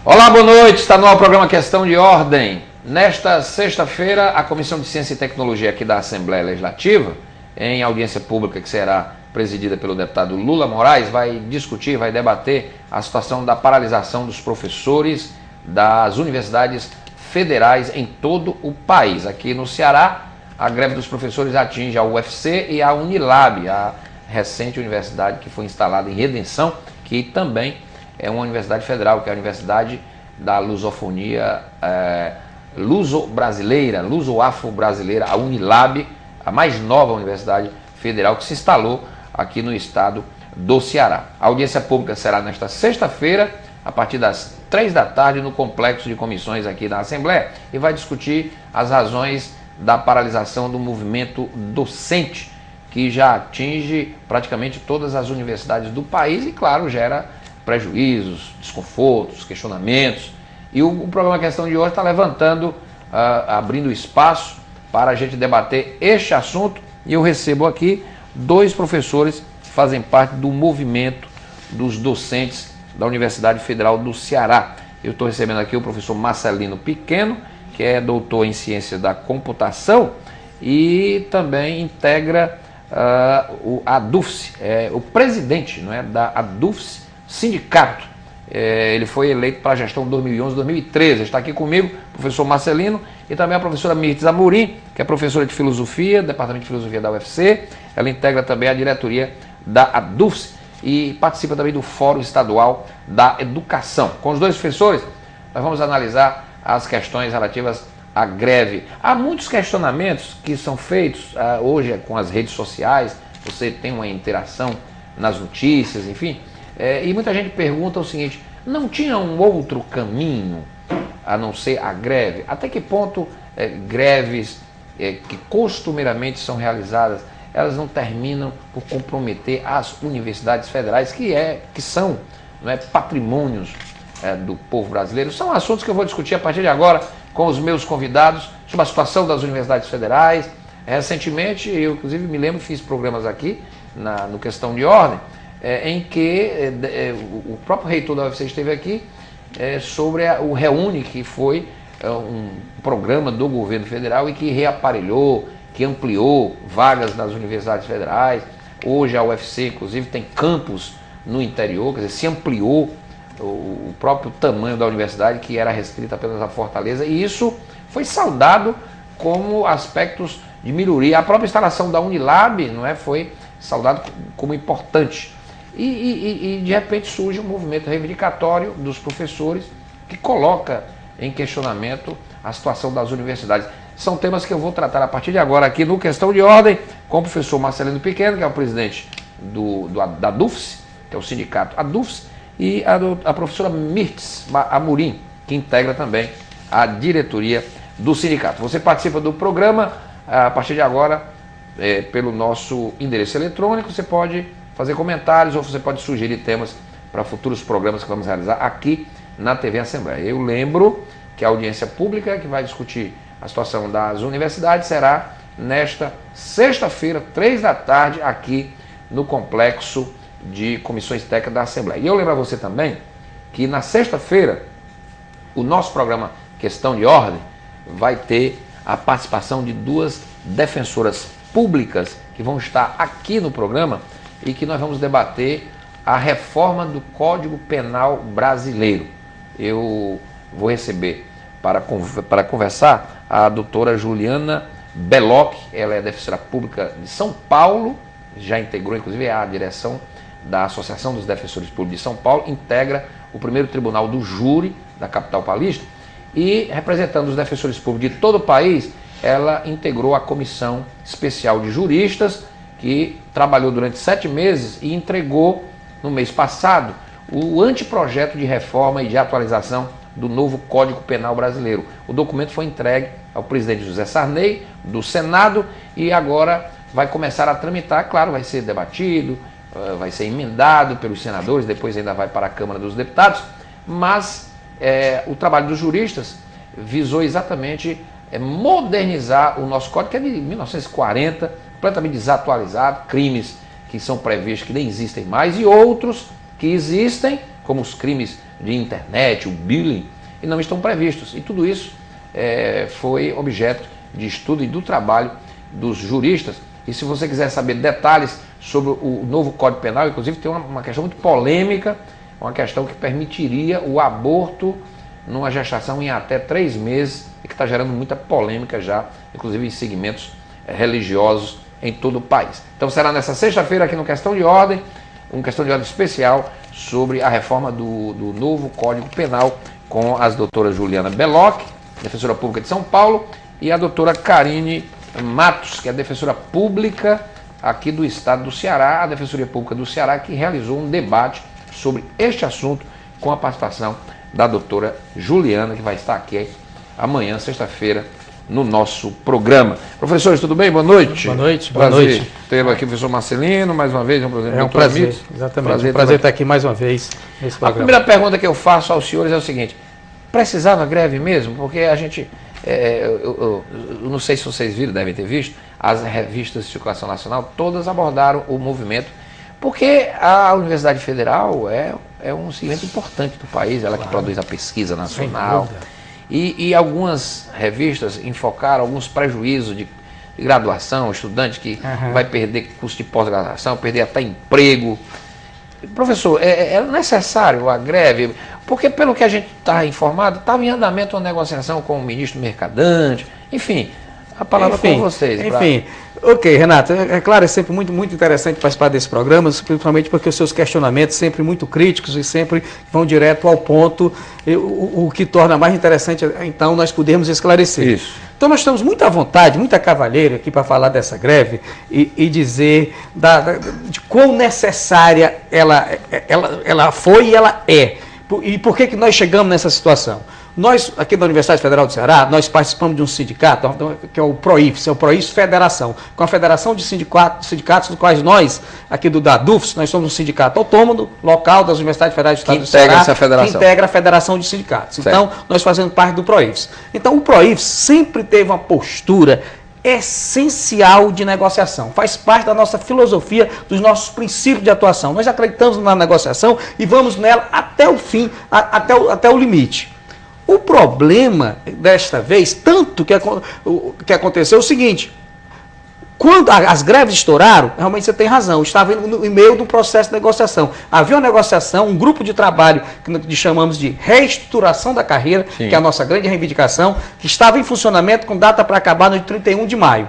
Olá, boa noite. Está no ar o programa Questão de Ordem. Nesta sexta-feira, a Comissão de Ciência e Tecnologia aqui da Assembleia Legislativa, em audiência pública que será presidida pelo deputado Lula Moraes, vai discutir, vai debater a situação da paralisação dos professores das universidades federais em todo o país. Aqui no Ceará, a greve dos professores atinge a UFC e a Unilab, a recente universidade que foi instalada em Redenção, que também é uma universidade federal, que é a Universidade da Lusofonia Luso-Brasileira, Luso-Afro-Brasileira, a Unilab, a mais nova universidade federal que se instalou aqui no estado do Ceará. A audiência pública será nesta sexta-feira, a partir das 3 da tarde, no complexo de comissões aqui da Assembleia, e vai discutir as razões da paralisação do movimento docente, que já atinge praticamente todas as universidades do país e, claro, gera prejuízos, desconfortos, questionamentos. E o programa Questão de hoje está levantando, abrindo espaço para a gente debater este assunto. E eu recebo aqui 2 professores que fazem parte do movimento dos docentes da Universidade Federal do Ceará. Eu estou recebendo aqui o professor Marcelino Pequeno, que é doutor em Ciência da Computação e também integra a ADUFCE, o presidente, não é, da ADUFCE Sindicato. Ele foi eleito para a gestão 2011-2013. Está aqui comigo o professor Marcelino e também a professora Mirtes Amorim, que é professora de Filosofia, Departamento de Filosofia da UFC. Ela integra também a diretoria da ADUFCE e participa também do Fórum Estadual da Educação. Com os 2 professores, nós vamos analisar as questões relativas à greve. Há muitos questionamentos que são feitos hoje com as redes sociais, você tem uma interação nas notícias, enfim. E muita gente pergunta o seguinte: não tinha um outro caminho a não ser a greve? Até que ponto greves que costumeiramente são realizadas, elas não terminam por comprometer as universidades federais, que são, não é, patrimônios do povo brasileiro? São assuntos que eu vou discutir a partir de agora com os meus convidados sobre a situação das universidades federais. Recentemente, eu inclusive me lembro, fiz programas aqui no Questão de Ordem, em que o próprio reitor da UFC esteve aqui sobre o Reúne, que foi um programa do governo federal e que reaparelhou, que ampliou vagas nas universidades federais. Hoje a UFC, inclusive, tem campus no interior, quer dizer, se ampliou o próprio tamanho da universidade, que era restrita apenas à Fortaleza, e isso foi saudado como aspectos de melhoria. A própria instalação da Unilab, não é, foi saudado como importante. E de repente surge um movimento reivindicatório dos professores que coloca em questionamento a situação das universidades. São temas que eu vou tratar a partir de agora aqui no Questão de Ordem com o professor Marcelino Pequeno, que é o presidente da ADUFCE, que é o sindicato ADUFCE, e a professora Mirtes Amorim, que integra também a diretoria do sindicato. Você participa do programa a partir de agora pelo nosso endereço eletrônico. Você pode fazer comentários ou você pode sugerir temas para futuros programas que vamos realizar aqui na TV Assembleia. Eu lembro que a audiência pública que vai discutir a situação das universidades será nesta sexta-feira, 3 da tarde, aqui no complexo de comissões técnicas da Assembleia. E eu lembro a você também que na sexta-feira o nosso programa Questão de Ordem vai ter a participação de 2 defensoras públicas que vão estar aqui no programa e que nós vamos debater a reforma do Código Penal brasileiro. Eu vou receber para conversar a doutora Juliana Belloc. Ela é defensora pública de São Paulo, já integrou inclusive a direção da Associação dos Defensores Públicos de São Paulo, integra o primeiro tribunal do júri da capital paulista e, representando os defensores públicos de todo o país, ela integrou a Comissão Especial de Juristas, que trabalhou durante 7 meses e entregou no mês passado o anteprojeto de reforma e de atualização do novo Código Penal brasileiro. O documento foi entregue ao presidente José Sarney, do Senado, e agora vai começar a tramitar. Claro, vai ser debatido, vai ser emendado pelos senadores, depois ainda vai para a Câmara dos Deputados, mas o trabalho dos juristas visou exatamente modernizar o nosso código, que é de 1940, completamente desatualizado, crimes que são previstos que nem existem mais e outros que existem, como os crimes de internet, o bullying, e não estão previstos. E tudo isso foi objeto de estudo e do trabalho dos juristas. E se você quiser saber detalhes sobre o novo Código Penal, inclusive tem uma questão muito polêmica, uma questão que permitiria o aborto numa gestação em até 3 meses e que está gerando muita polêmica já, inclusive em segmentos religiosos em todo o país. Então será nessa sexta-feira aqui no Questão de Ordem, uma questão de ordem especial sobre a reforma do novo Código Penal com as doutoras Juliana Belloc, defensora pública de São Paulo, e a doutora Karine Matos, que é defensora pública aqui do estado do Ceará, a Defensoria Pública do Ceará, que realizou um debate sobre este assunto com a participação da doutora Juliana, que vai estar aqui amanhã, sexta-feira, no nosso programa. Professores, tudo bem? Boa noite. Boa noite. Prazer ter aqui o professor Marcelino, mais uma vez. É um prazer, exatamente. Prazer estar aqui mais uma vez nesse programa. A primeira pergunta que eu faço aos senhores é o seguinte: precisava greve mesmo? Porque a gente, eu não sei se vocês viram, devem ter visto, as revistas de circulação nacional todas abordaram o movimento, porque a Universidade Federal é um segmento importante do país, ela que produz a pesquisa nacional. E algumas revistas enfocaram alguns prejuízos de graduação, estudante que vai perder custo de pós-graduação, perder até emprego. Professor, é necessário a greve? Porque pelo que a gente está informado, estava em andamento uma negociação com o ministro Mercadante, enfim, a palavra com vocês. Ok, Renato, é claro, é sempre muito interessante participar desse programa, principalmente porque os seus questionamentos sempre muito críticos e sempre vão direto ao ponto, o que torna mais interessante, então, nós podermos esclarecer. Isso. Então nós estamos muito à vontade, muita cavalheira aqui para falar dessa greve e dizer de quão necessária ela foi e ela é. E por que nós chegamos nessa situação? Nós, aqui da Universidade Federal do Ceará, nós participamos de um sindicato, que é o PROIFS, é o PROIFS Federação, com a Federação de Sindicatos, dos quais nós, aqui da DUFS, nós somos um sindicato autônomo, local das Universidades Federais do Estado do Ceará, que integra a Federação de Sindicatos. Certo. Então, nós fazemos parte do PROIFS. Então, o PROIFS sempre teve uma postura essencial de negociação, faz parte da nossa filosofia, dos nossos princípios de atuação. Nós acreditamos na negociação e vamos nela até o fim, até o limite. O problema desta vez, tanto que aconteceu, é o seguinte: quando as greves estouraram, realmente você tem razão, estava no meio do processo de negociação. Havia uma negociação, um grupo de trabalho que chamamos de reestruturação da carreira, sim, que é a nossa grande reivindicação, que estava em funcionamento com data para acabar no dia 31 de maio.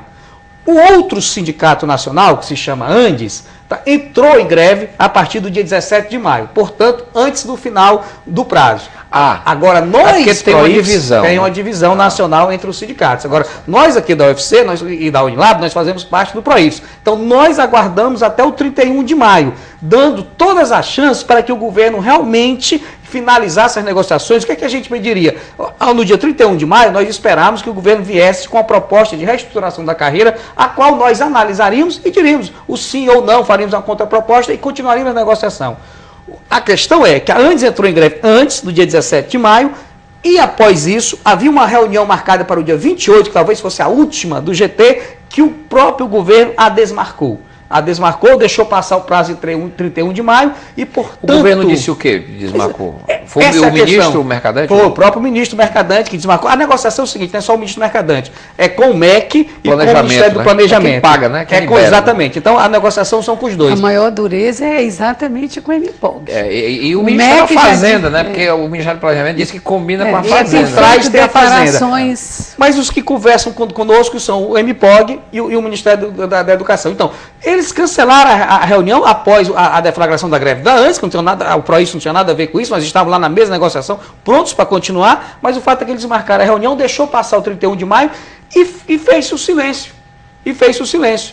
O outro sindicato nacional, que se chama Andes, entrou em greve a partir do dia 17 de maio, portanto, antes do final do prazo. Agora, nós tem uma divisão nacional entre os sindicatos. Agora, nós aqui da UFC e da Unilab, nós fazemos parte do PROIFS. Então, nós aguardamos até o 31 de maio, dando todas as chances para que o governo realmente finalizasse as negociações. O que é que a gente pediria? No dia 31 de maio, nós esperávamos que o governo viesse com a proposta de reestruturação da carreira, a qual nós analisaríamos e diríamos o sim ou não, faríamos uma contraproposta e continuaríamos a negociação. A questão é que a Andes entrou em greve antes do dia 17 de maio e, após isso, havia uma reunião marcada para o dia 28, que talvez fosse a última do GT, que o próprio governo a desmarcou. Deixou passar o prazo de 31 de maio e, portanto... O governo disse o quê? Desmarcou? Foi o ministro Mercadante? Foi o próprio ministro Mercadante que desmarcou. A negociação é o seguinte, não é só o ministro Mercadante, é com o MEC e com o Ministério do Planejamento. Quem paga, né? Exatamente. Então, a negociação são com os dois. A maior dureza é exatamente com o MPOG. E o Ministério da Fazenda, né? Porque o Ministério do Planejamento disse que combina com a Fazenda. E traz tem a Fazenda. Mas os que conversam conosco são o MPOG e o Ministério da Educação. Então, eles cancelaram a reunião após a deflagração da greve da Andes, que não tinha nada, o PROIFS não tinha nada a ver com isso, nós estávamos lá na mesma negociação, prontos para continuar, mas o fato é que eles marcaram a reunião, deixou passar o 31 de maio e fez-se o silêncio.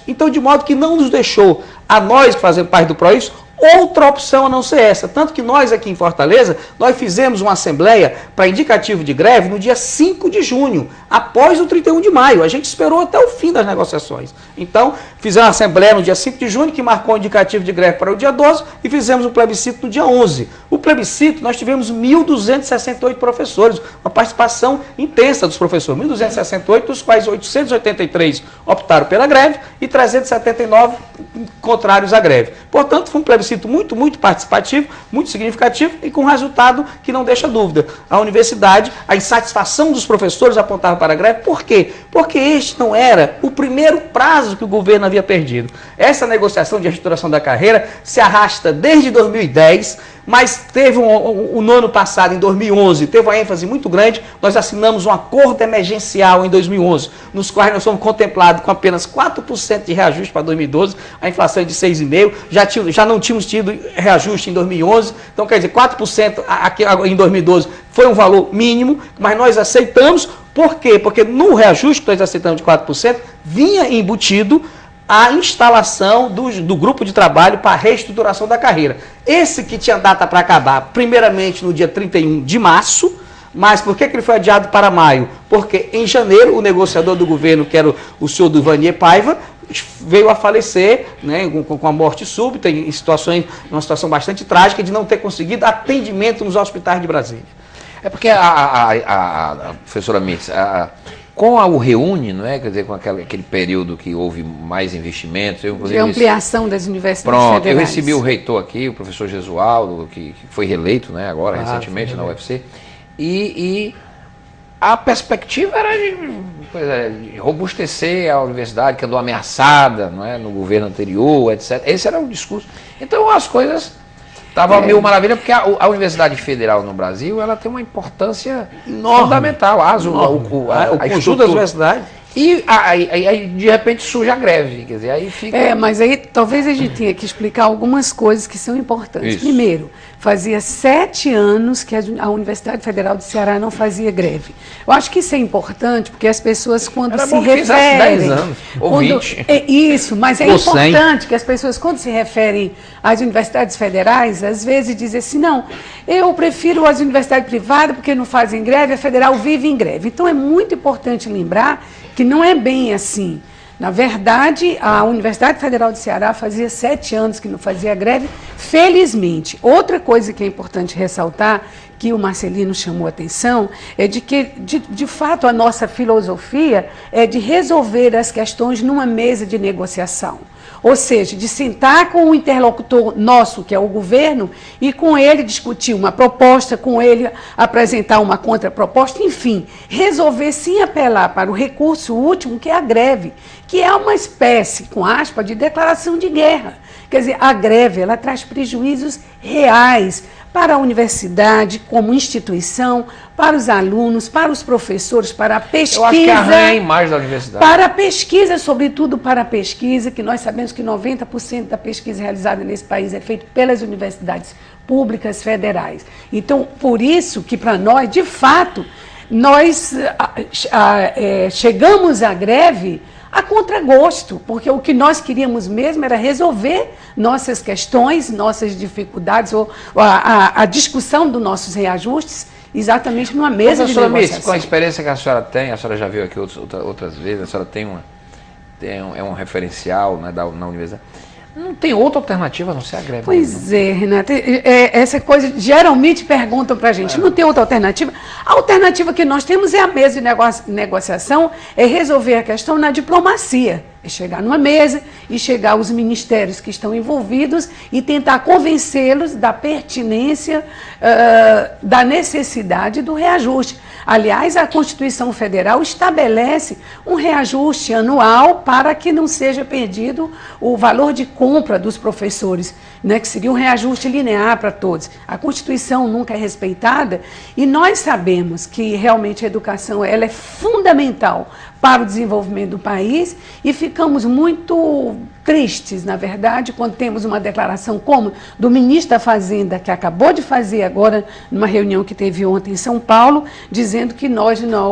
Então, de modo que não nos deixou, a nós que fazemos parte do PROIFS, outra opção a não ser essa. Tanto que nós aqui em Fortaleza, nós fizemos uma assembleia para indicativo de greve no dia 5 de junho, após o 31 de maio. A gente esperou até o fim das negociações. Então, fizemos uma assembleia no dia 5 de junho, que marcou o indicativo de greve para o dia 12, e fizemos o plebiscito no dia 11. O plebiscito, nós tivemos 1.268 professores, uma participação intensa dos professores. 1.268, dos quais 883 optaram pela greve e 379 contrários à greve. Portanto, foi um plebiscito plebiscito muito participativo, muito significativo e com resultado que não deixa dúvida. A universidade, a insatisfação dos professores apontava para a greve. Por quê? Porque este não era o primeiro prazo que o governo havia perdido. Essa negociação de reestruturação da carreira se arrasta desde 2010, mas teve no ano passado, em 2011, teve uma ênfase muito grande. Nós assinamos um acordo emergencial em 2011, nos quais nós fomos contemplados com apenas 4% de reajuste para 2012, a inflação é de 6,5%, já não tínhamos tido reajuste em 2011, então quer dizer, 4% aqui, em 2012 foi um valor mínimo, mas nós aceitamos. Por quê? Porque no reajuste que nós aceitamos de 4%, vinha embutido a instalação do grupo de trabalho para a reestruturação da carreira. Esse que tinha data para acabar, primeiramente no dia 31 de março, mas por que ele foi adiado para maio? Porque em janeiro o negociador do governo, que era o senhor Duvanier Paiva, veio a falecer, né, com a morte súbita, uma situação bastante trágica de não ter conseguido atendimento nos hospitais de Brasília. É porque a professora Mendes, com o Reúne, não é? Quer dizer, com aquele período que houve mais investimentos. De ampliação das universidades federais. Eu federais. recebi o reitor aqui, o professor Gesualdo, que foi reeleito, né, agora, recentemente, na UFC. E a perspectiva era de robustecer a universidade, que andou ameaçada, não é, no governo anterior, etc. Esse era o discurso. Então as coisas estavam meio maravilha, porque a Universidade Federal no Brasil, ela tem uma importância fundamental. O conjunto das universidades. E aí, de repente, surge a greve. Quer dizer, aí fica... mas aí talvez a gente tenha que explicar algumas coisas que são importantes. Isso. Primeiro, fazia 7 anos que a Universidade Federal do Ceará não fazia greve. Eu acho que isso é importante, porque as pessoas, quando Era se bom que fizesse referem... 10 anos, ou 20. Isso, mas é Ou importante que as pessoas, quando se referem às universidades federais, às vezes dizem assim, não, eu prefiro as universidades privadas porque não fazem greve, a federal vive em greve. Então é muito importante lembrar que não é bem assim. Na verdade, a Universidade Federal do Ceará fazia 7 anos que não fazia greve, felizmente. Outra coisa que é importante ressaltar, que o Marcelino chamou a atenção, é de que, de fato, a nossa filosofia é de resolver as questões numa mesa de negociação. Ou seja, de sentar com o interlocutor nosso, que é o governo, e com ele discutir uma proposta, com ele apresentar uma contraproposta, enfim, resolver sem apelar para o recurso último, que é a greve, que é uma espécie, com aspas, de declaração de guerra. Quer dizer, a greve, ela traz prejuízos reais para a universidade como instituição, para os alunos, para os professores, para a pesquisa. Eu acho que arranha a imagem da universidade. Para a pesquisa, sobretudo para a pesquisa, que nós sabemos que 90% da pesquisa realizada nesse país é feita pelas universidades públicas federais. Então, por isso que para nós, de fato, nós chegamos à greve a contragosto, porque o que nós queríamos mesmo era resolver nossas questões, nossas dificuldades, ou a discussão dos nossos reajustes, exatamente numa mesa de negociação. Com a experiência que a senhora tem, a senhora já viu aqui outras vezes, a senhora tem um referencial, né, na universidade. Não tem outra alternativa a não ser a greve. Pois é, Renata, essa coisa, geralmente perguntam para a gente, não tem outra alternativa? A alternativa que nós temos é a mesa de negociação, é resolver a questão na diplomacia. É chegar numa mesa e chegar os ministérios que estão envolvidos e tentar convencê-los da pertinência, da necessidade do reajuste. Aliás, a Constituição Federal estabelece um reajuste anual para que não seja perdido o valor de compra dos professores, né, que seria um reajuste linear para todos. A Constituição nunca é respeitada e nós sabemos que realmente a educação ela é fundamental para o desenvolvimento do país e ficamos muito tristes, na verdade, quando temos uma declaração como do ministro da Fazenda, que acabou de fazer agora, numa reunião que teve ontem em São Paulo, dizendo que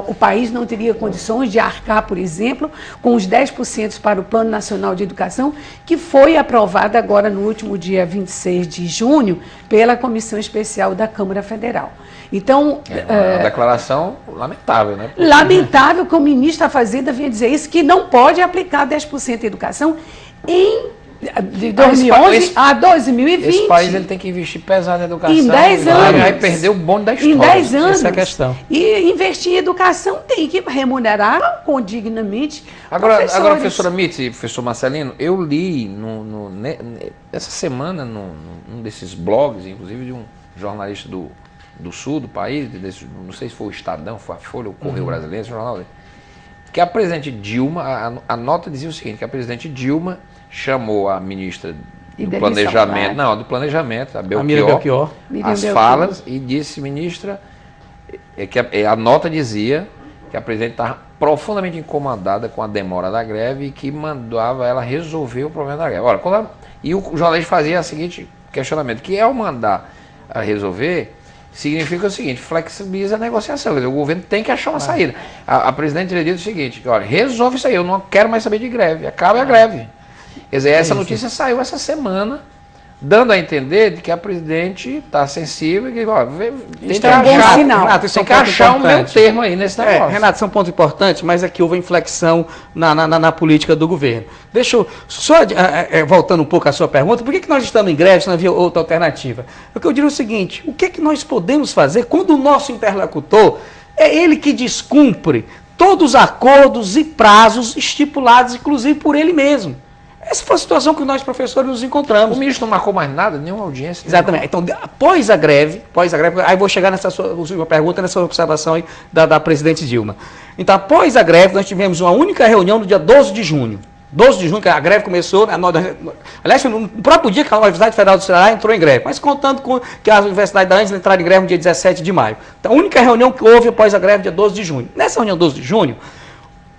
o país não teria condições de arcar, por exemplo, com os 10% para o Plano Nacional de Educação, que foi aprovado agora no último dia 26 de junho pela Comissão Especial da Câmara Federal. Então, uma declaração lamentável, né? Lamentável que o ministro da Fazenda vinha dizer isso, que não pode aplicar 10% em educação em De 2011 a 2020. Esse país ele tem que investir pesado na educação. Em 10 anos. Vai perder o bonde da história. Em 10 anos. Essa é a questão. E investir em educação tem que remunerar dignamente. Agora, professora Mitzi e professor Marcelino, eu li essa semana num desses blogs, inclusive de um jornalista do sul do país, não sei se foi o Estadão, foi a Folha, o Correio Brasileiro, esse jornal, que a presidente Dilma, a nota dizia o seguinte, que a presidente Dilma chamou a ministra do planejamento, a Belchior, as falas, e disse, ministra, que a nota dizia que a presidente estava profundamente incomodada com a demora da greve e que mandava ela resolver o problema da greve. E o jornalista fazia o seguinte questionamento, que ao mandar a resolver, significa o seguinte, flexibiliza a negociação, quer dizer, o governo tem que achar uma saída. A presidente lhe disse o seguinte, olha, resolve isso aí, eu não quero mais saber de greve, acabe a greve. Quer dizer, essa notícia saiu essa semana, dando a entender de que a presidente está sensível e que tem que achar, Renato, tem que achar um meio termo aí nesse negócio. Renato, isso é um ponto importante, mas aqui houve inflexão na política do governo. Deixa eu, só voltando um pouco à sua pergunta, por que nós estamos em greve se não havia outra alternativa? O que eu diria é o seguinte, o que nós podemos fazer quando o nosso interlocutor é ele que descumpre todos os acordos e prazos estipulados, inclusive por ele mesmo? Essa foi a situação que nós, professores, nos encontramos. O ministro não marcou mais nada, nenhuma audiência. Exatamente. Então, após a greve, aí vou chegar nessa sua pergunta, nessa observação aí da presidente Dilma. Então, após a greve, nós tivemos uma única reunião no dia 12 de junho. 12 de junho, que a greve começou, aliás, no próprio dia que a Universidade Federal do Ceará entrou em greve, mas contando com que a Universidade da Andes entraram em greve no dia 17 de maio. Então, a única reunião que houve após a greve, dia 12 de junho. Nessa reunião 12 de junho,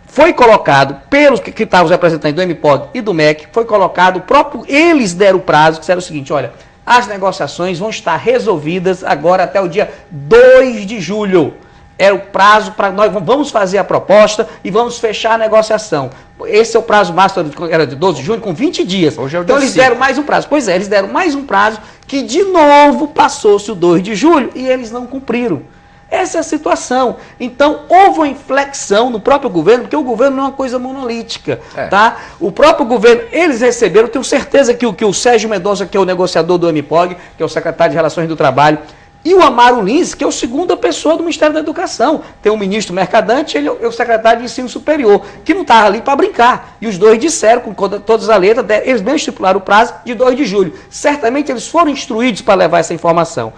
foi colocado, pelos que estavam os representantes do MPOG e do MEC, foi colocado, eles deram o prazo, que era o seguinte, olha, as negociações vão estar resolvidas agora até o dia 2 de julho. Era o prazo para nós, vamos fazer a proposta e vamos fechar a negociação. Esse é o prazo máximo, era de 12 de junho, com 20 dias. Hoje é o então eles deram mais um prazo. Pois é, eles deram mais um prazo que de novo passou-se o 2 de julho e eles não cumpriram. Essa é a situação. Então, houve uma inflexão no próprio governo, porque o governo não é uma coisa monolítica. Tá? O próprio governo, eles receberam, tenho certeza que o Sérgio Mendonça, que é o negociador do MPOG, que é o secretário de Relações do Trabalho, e o Amaro Lins, que é a segunda pessoa do Ministério da Educação. Tem o ministro Mercadante, ele é o secretário de Ensino Superior, que não estava ali para brincar. E os dois disseram, com todas as letras, eles mesmo estipularam o prazo de 2 de julho. Certamente eles foram instruídos para levar essa informação.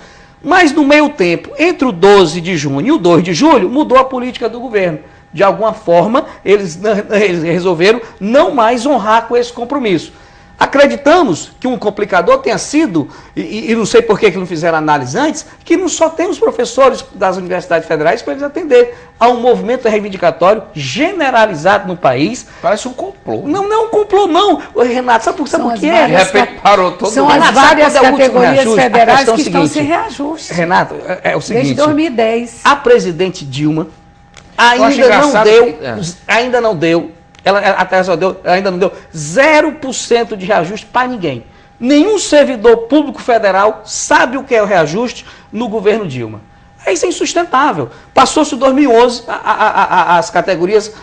Mas no meio tempo, entre o 12 de junho e o 2 de julho, mudou a política do governo. De alguma forma, eles resolveram não mais honrar com esse compromisso. Acreditamos que um complicador tenha sido, e não sei por que não fizeram análise antes, que não só tem os professores das universidades federais para eles atender a um movimento reivindicatório generalizado no país. Parece um complô. Não é um complô, não. Renato, sabe por que é? De repente parou todo São mundo. as várias categorias reajuste, federais que estão sem reajuste. Renato, é o seguinte. Desde 2010. A presidente Dilma ainda não deu, ela ainda não deu 0% de reajuste para ninguém. Nenhum servidor público federal sabe o que é o reajuste no governo Dilma. Isso é insustentável. Passou-se 2011, as categorias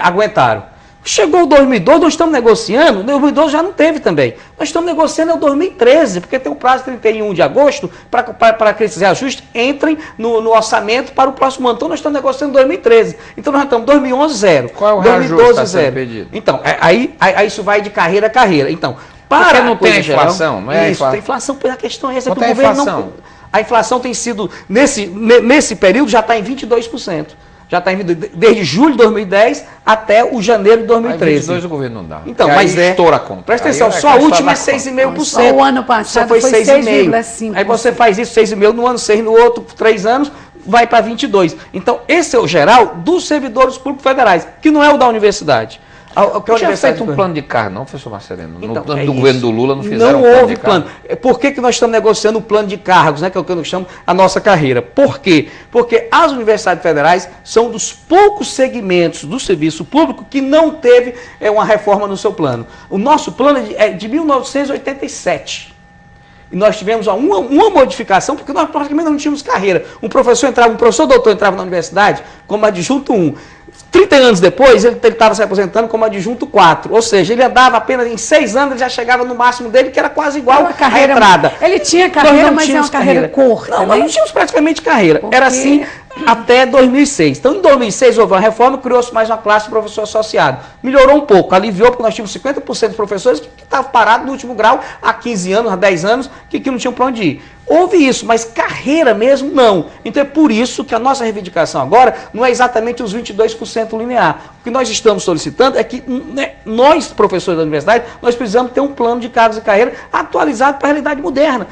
aguentaram. Chegou o 2012, nós estamos negociando, 2012 já não teve também. Nós estamos negociando em 2013, porque tem o prazo de 31 de agosto para que esses reajustes entrem no orçamento para o próximo ano. Então nós estamos negociando em 2013. Então nós estamos em 2011, 0. Qual é o 2012, reajuste que está sendo 0. pedido? Então, aí isso vai de carreira a carreira. Então, porque não tem a inflação, não é? Isso, tem inflação, a questão é essa. Quanto é a inflação? A inflação tem sido, nesse período, já está em 22%. Já está indo desde julho de 2010 até o janeiro de 2013. Aí 22 o governo não dá. Então, mas estoura a conta. Presta atenção, só a última é 6,5%. Só o ano passado foi 6,5%. Aí você faz isso, 6,5% no ano, 6 no outro, 3 anos, vai para 22%. Então, esse é o geral dos servidores públicos federais, que não é o da universidade. Não tinha feito um plano de cargo, não, professor Marcelino? Então, no plano do governo do Lula não fizeram um plano de cargo. Por que nós estamos negociando o plano de cargos, né, que é o que nós chamamos a nossa carreira? Por quê? Porque as universidades federais são dos poucos segmentos do serviço público que não teve uma reforma no seu plano. O nosso plano é de 1987. E nós tivemos uma modificação, porque nós praticamente não tínhamos carreira. Um professor doutor entrava na universidade como adjunto 1. 30 anos depois, ele estava se aposentando como adjunto 4. Ou seja, ele andava apenas em 6 anos, ele já chegava no máximo dele, que era quase igual à entrada. Ele tinha carreira, mas é uma carreira curta. Não, né? nós não tínhamos praticamente carreira. Era assim até 2006. Então, em 2006, houve uma reforma, criou-se mais uma classe de professor associado. Melhorou um pouco, aliviou, porque nós tínhamos 50% de professores que estavam parados no último grau há 15 anos, há 10 anos, que não tinham para onde ir. Houve isso, mas carreira mesmo, não. Então é por isso que a nossa reivindicação agora não é exatamente os 22% linear. O que nós estamos solicitando é que nós, professores da universidade, nós precisamos ter um plano de cargos e carreira atualizado para a realidade moderna.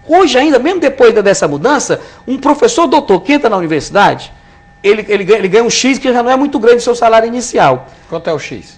Hoje ainda, mesmo depois dessa mudança, um professor doutor que entra na universidade, ele ganha um X que já não é muito grande o seu salário inicial. Quanto é o X?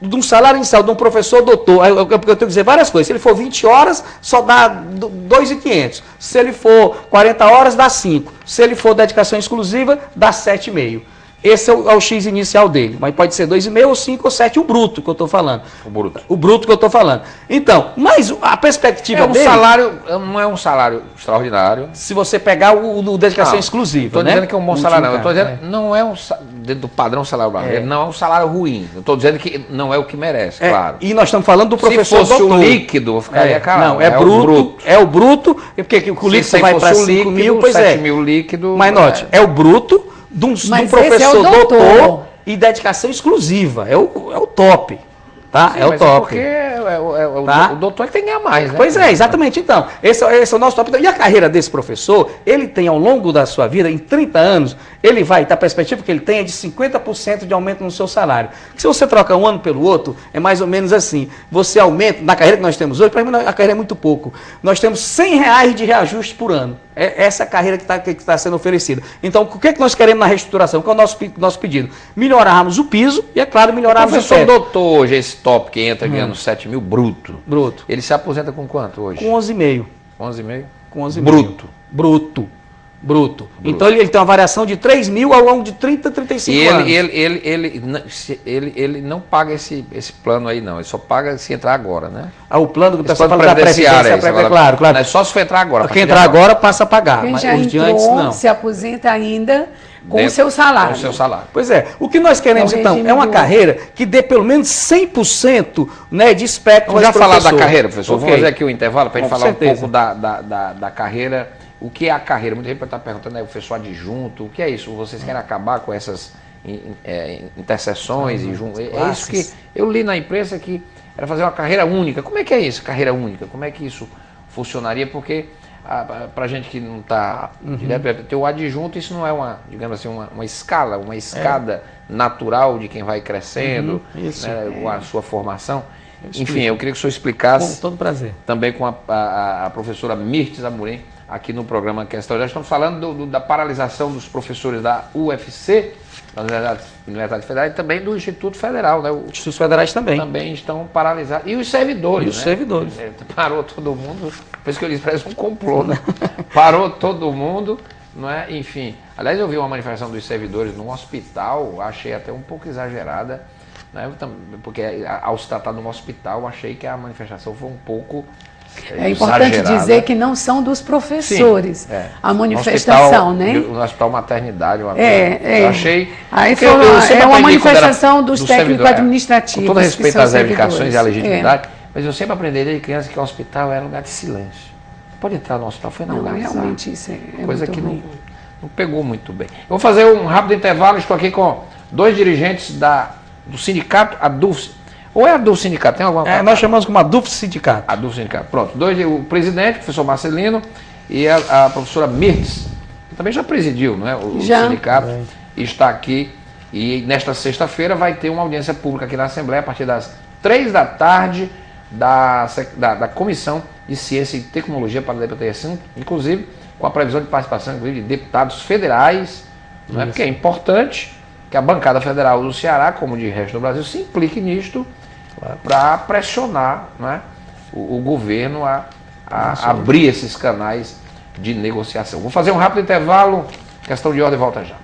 De um salário inicial de um professor doutor, eu tenho que dizer várias coisas. Se ele for 20 horas, só dá 2.500. Se ele for 40 horas, dá 5. Se ele for dedicação exclusiva, dá 7,5. Esse é o X inicial dele. Mas pode ser 2,5 ou 5 ou 7, o bruto que eu estou falando. O bruto. O bruto que eu estou falando. Então, mas a perspectiva dele... salário, não é um salário extraordinário. Se você pegar o dedicação exclusiva, estou né? dizendo que é um bom salário, não. Eu estou dizendo não é dentro do padrão salário brasileiro, não é um salário ruim. Eu estou dizendo que não é o que merece, claro. E nós estamos falando do professor Se fosse doutor. o líquido, eu ficaria calado. Não, é bruto. É o bruto, porque o líquido vai para 5 mil, pois 7 mil líquido. Mas note, é o bruto de um professor doutor e dedicação exclusiva. É o top. Tá? Sim, é o top. Porque tá? o doutor tem que ganhar mais, né? Pois é, exatamente. Então, esse é o nosso top. E a carreira desse professor, ele tem ao longo da sua vida, em 30 anos, ele vai, a perspectiva que ele tem é de 50% de aumento no seu salário. Se você troca um ano pelo outro, é mais ou menos assim. Você aumenta, na carreira que nós temos hoje, para mim a carreira é muito pouco. Nós temos R$100 de reajuste por ano. É essa carreira que está sendo oferecida. Então, o que nós queremos na reestruturação? Qual é o nosso pedido? Melhorarmos o piso e, é claro, melhorarmos o teto. O doutor hoje, esse top que entra ganhando 7 mil bruto. Ele se aposenta com quanto hoje? Com 11,5. 11,5? Com 11,5. Bruto. Então ele tem uma variação de 3 mil ao longo de 30, 35 anos. E ele não paga esse plano aí, não. Ele só paga se entrar agora, né? O plano que o pessoal fala da previdência, claro. Não é só se for entrar agora. Quem entrar agora passa a pagar. Quem mas já os entrou, de antes, não. se aposenta ainda com o seu salário. Com o seu salário. Pois é. O que nós queremos, então, é uma carreira que dê pelo menos 100%, né, de espectro. Vamos já falar da carreira, professor. Okay. Vamos fazer aqui o intervalo para a gente falar certeza. um pouco da carreira. O que é a carreira? Muita gente está perguntando, né, o professor adjunto, o que é isso? Vocês querem acabar com essas interseções? É isso que eu li na imprensa, que era fazer uma carreira única. Como é que é isso, carreira única? Como é que isso funcionaria? Porque para a gente que não está direto, ter o adjunto, isso não é digamos assim, uma escada natural de quem vai crescendo, né, com a sua formação. Enfim, eu queria que o senhor explicasse. Com todo prazer. Também com a professora Mirtes Amorim, aqui no programa Questão. Já estamos falando da paralisação dos professores da UFC, da Universidade Federal, e também do Instituto Federal, né? Os Institutos Federais também estão paralisados. E os servidores, Os servidores. Parou todo mundo, por isso que eu disse, parece um complô, né? Parou todo mundo, não é? Enfim. Aliás, eu vi uma manifestação dos servidores num hospital, achei até um pouco exagerada, né? Porque ao se tratar de um hospital, achei que a manifestação foi um pouco... É importante exagerada. Dizer que não são dos professores. Sim, a manifestação, né? No hospital maternidade, uma coisa. Eu achei. Aí foi uma manifestação dos técnicos administrativos. Com todo respeito às reivindicações e à legitimidade, mas eu sempre aprendi desde criança que o hospital era um lugar de silêncio. Pode entrar no hospital, foi não, realmente isso é coisa muito que ruim. não pegou muito bem. Eu vou fazer um rápido intervalo, estou aqui com dois dirigentes do sindicato ADUF. Ou é a do sindicato? Tem alguma nós chamamos como ADUF Sindicato. ADUF Sindicato. Pronto. O presidente, o professor Marcelino, e a professora Mirtes, que também já presidiu, não é? O sindicato está aqui. E nesta sexta-feira vai ter uma audiência pública aqui na Assembleia, a partir das 3 da tarde, da Comissão de Ciência e Tecnologia para debater esse assunto, inclusive com a previsão de participação inclusive, de deputados federais, não é? Porque é importante que a bancada federal do Ceará, como de resto do Brasil, se implique nisto, para pressionar, né, o governo a abrir esses canais de negociação. Vou fazer um rápido intervalo, questão de ordem, volta já.